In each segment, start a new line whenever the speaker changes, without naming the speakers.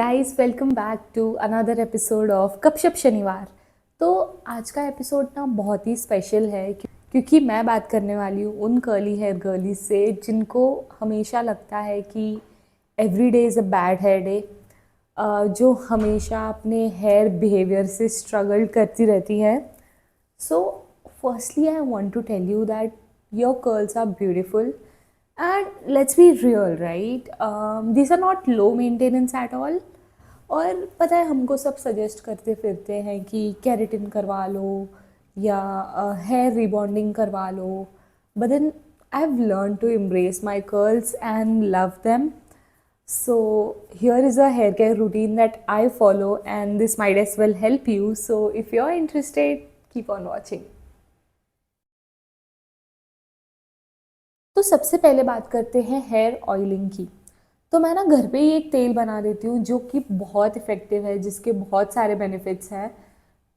Guys, welcome back to another episode of Gapshap Shanivaar. तो आज का एपिसोड ना बहुत ही स्पेशल है क्योंकि मैं बात करने वाली हूँ उन कर्ली हेयर गर्लीज से जिनको हमेशा लगता है कि every day is a bad hair day, जो हमेशा अपने हेयर बिहेवियर से स्ट्रगल करती रहती है। So firstly I want to tell you that your curls are beautiful, and let's be real, right? These are not low maintenance at all. और पता है, हमको सब सजेस्ट करते फिरते हैं कि केराटिन करवा लो या हेयर रिबॉन्डिंग करवा लो, but then I have learn to embrace my curls and love them. So here is a hair care routine that I follow, and this might as well help you. So if you're interested, keep on watching. तो सबसे पहले बात करते हैं hair oiling की। तो मैं ना घर पे ही एक तेल बना देती हूँ जो कि बहुत इफ़ेक्टिव है, जिसके बहुत सारे बेनिफिट्स हैं।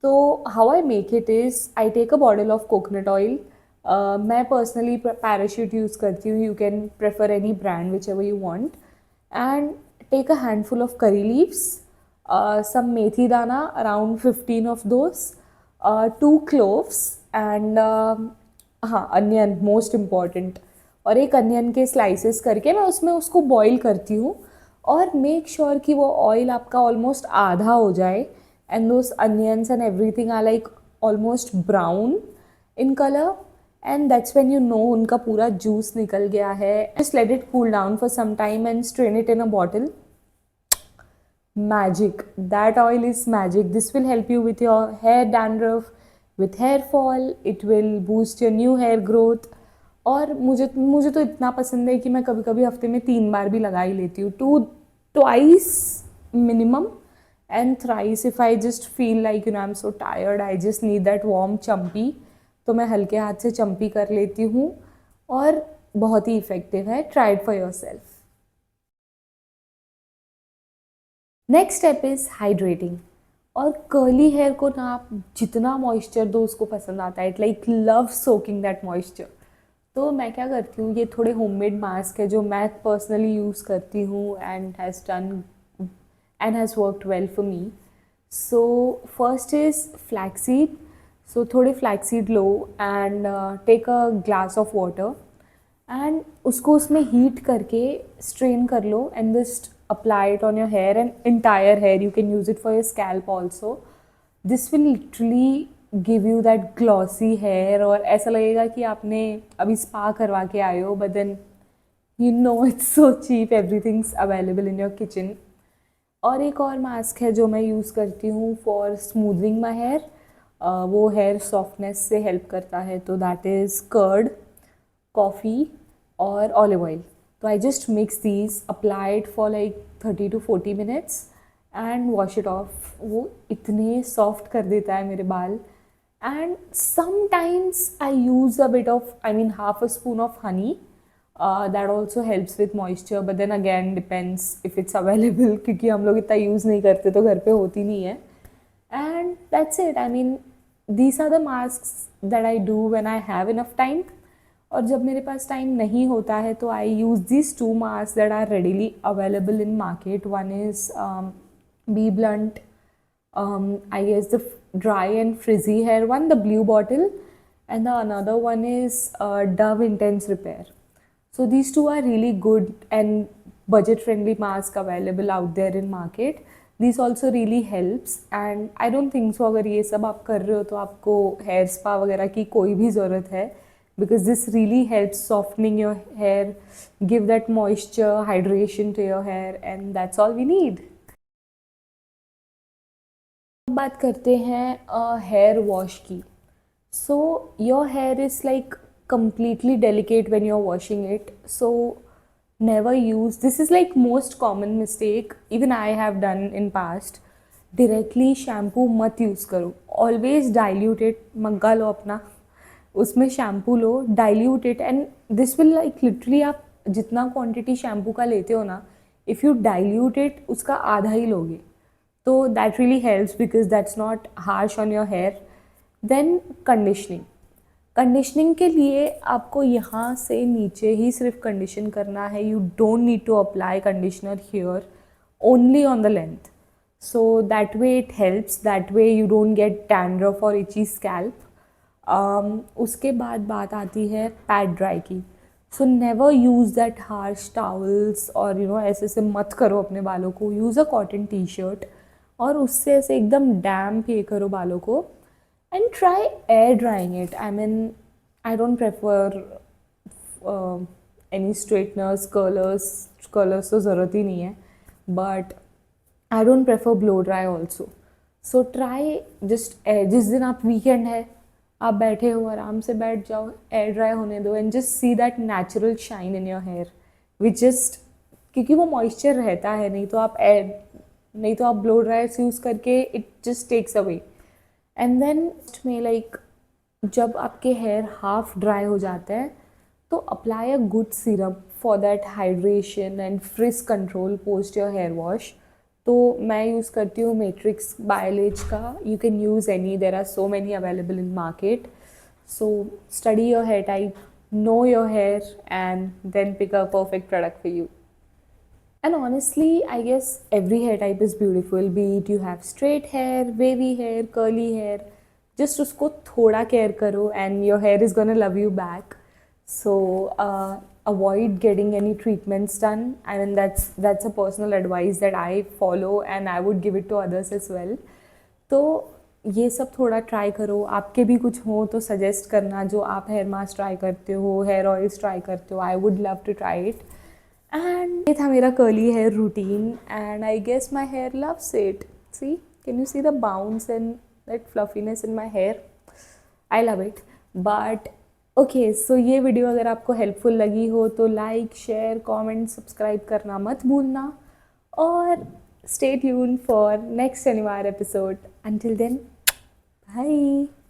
तो how I make it is, I take a bottle of coconut oil. मैं पर्सनली पैराशूट यूज़ करती हूँ, you can prefer any brand whichever you want, and take a handful of curry leaves, some methi dana, around 15 of those, 2 cloves, and हाँ, onion most important. और एक onion के slices करके मैं उसमें उसको बॉईल करती हूँ, और मेक श्योर कि वो ऑयल आपका ऑलमोस्ट आधा हो जाए, and those onions and everything are like almost brown in colour, and that's when you know उनका पूरा जूस निकल गया है। Just let it cool down for some time and strain it in a bottle. Magic, that oil is magic. This will help you with your hair dandruff, with hair fall. It will boost your new hair growth. और मुझे तो इतना पसंद है कि मैं कभी कभी हफ्ते में 3 बार भी लगा ही लेती हूँ, twice minimum, and thrice if I just feel like I'm so tired, I just need that warm champi, तो मैं हल्के हाथ से चम्पी कर लेती हूँ, और बहुत ही इफ़ेक्टिव है। Try it for your self. Next step is hydrating. और कर्ली हेयर को ना आप जितना मॉइस्चर दो उसको पसंद आता है, it like love soaking that moisture. तो मैं क्या करती हूँ, ये थोड़े होममेड मास्क है जो मैं पर्सनली यूज़ करती हूँ and has worked well for me. So first is flaxseed. So थोड़े फ्लैक्सीड लो and take a glass of water, and उसको उसमें हीट करके स्ट्रेन कर लो, and just apply it on your hair and entire hair. You can use it for your scalp also. This will literally give you that glossy hair, और ऐसा लगेगा कि आपने अभी स्पा करवा के आए हो, but then it's so cheap, everything's available in your kitchen. और एक और मास्क है जो मैं यूज़ करती हूँ फॉर स्मूदनिंग माई हेयर, वो हेयर सॉफ्टनेस से हेल्प करता है, तो दैट इज़ कर्ड, कॉफ़ी और ऑलिव ऑयल। तो I just mix these, apply it for like 30 to 40 minutes and wash it off. वो इतने सॉफ्ट कर देता है मेरे बाल। And sometimes I use a bit of, I mean half a spoon of honey, that also helps with moisture, but then again depends if it's available, क्योंकि हम लोग इतना यूज़ नहीं करते तो घर पे होती नहीं है। And that's it. I mean these are the mask that I do when I have enough time. और जब मेरे पास टाइम नहीं होता है तो I use this 2 mask that are readily available in market. One is Bblunt, I guess the dry and frizzy hair one, the blue bottle, and the another one is Dove Intense Repair. So these two are really good and budget friendly mask available out there in market. These also really helps, and I don't think so अगर ये सब आप कर रहे हो तो आपको hair spa वगैरह की कोई भी ज़रूरत है, because this really helps softening your hair, give that moisture, hydration to your hair, and that's all we need. अब बात करते हैं हेयर वॉश की। So your here is like completely delicate when you're washing it, so never use, this is like most common mistake even I have done in past, directly shampoo मत use करो, always dilute it। मग्गा लो अपना, उसमें shampoo low, dilute it, and this will like literally, आप जितना quantity shampoo का लेते हो ना, इफ़ यू डाइल्यूट इट उसका आधा ही लोगे, तो that really helps because that's not harsh on your hair. Then conditioning. Conditioning के लिए आपको यहाँ से नीचे ही सिर्फ कंडीशन करना है, you don't need to apply conditioner here. only on the length. So that way it helps, that way you don't get dandruff or itchy scalp. उसके बाद बात आती है पैड ड्राई की. So never use that harsh towels और ऐसे से मत करो अपने बालों को. Use a cotton T shirt और उससे ऐसे एकदम डैम्प ये करो बालों को. And try air drying it. I mean I don't prefer any straighteners, curlers तो ज़रूरत ही नहीं है, but I don't prefer blow dry also. So try just air. जिस दिन आप वीकेंड है, आप बैठे हो, आराम से बैठ जाओ, एयर ड्राई होने दो and just see that natural shine in your hair which just, क्योंकि वो मॉइस्चर रहता है. नहीं तो आप ब्लो ड्रायर्स यूज़ करके it just takes away. And then में लाइक जब आपके हेयर हाफ ड्राई हो जाते हैं तो apply a good serum for that hydration and frizz control post your hair wash. तो मैं यूज़ करती हूँ मैट्रिक्स बायोलेज का. You can use any, there are so many available in market. So study your hair type, know your hair, and then pick a perfect product for you. And honestly, I guess every hair type is beautiful, be it you have straight hair, wavy hair, curly hair. Just उसको थोड़ा care करो and your hair is gonna love you back. So avoid getting any treatments done. I mean that's a personal advice that I follow and I would give it to others as well. तो ये सब थोड़ा try करो. आपके भी कुछ हो तो सजेस्ट करना, जो आप हेयर मास्क ट्राई करते हो, हेयर ऑयल्स ट्राई करते हो. I would love to try it. And ये था मेरा curly hair routine and I guess my hair loves it. See, can you see the bounce and that fluffiness in my hair? I love it. But okay, so ये video अगर आपको helpful लगी हो तो like, share, comment, subscribe करना मत भूलना. और stay tuned for next शनिवार episode. Until then, bye.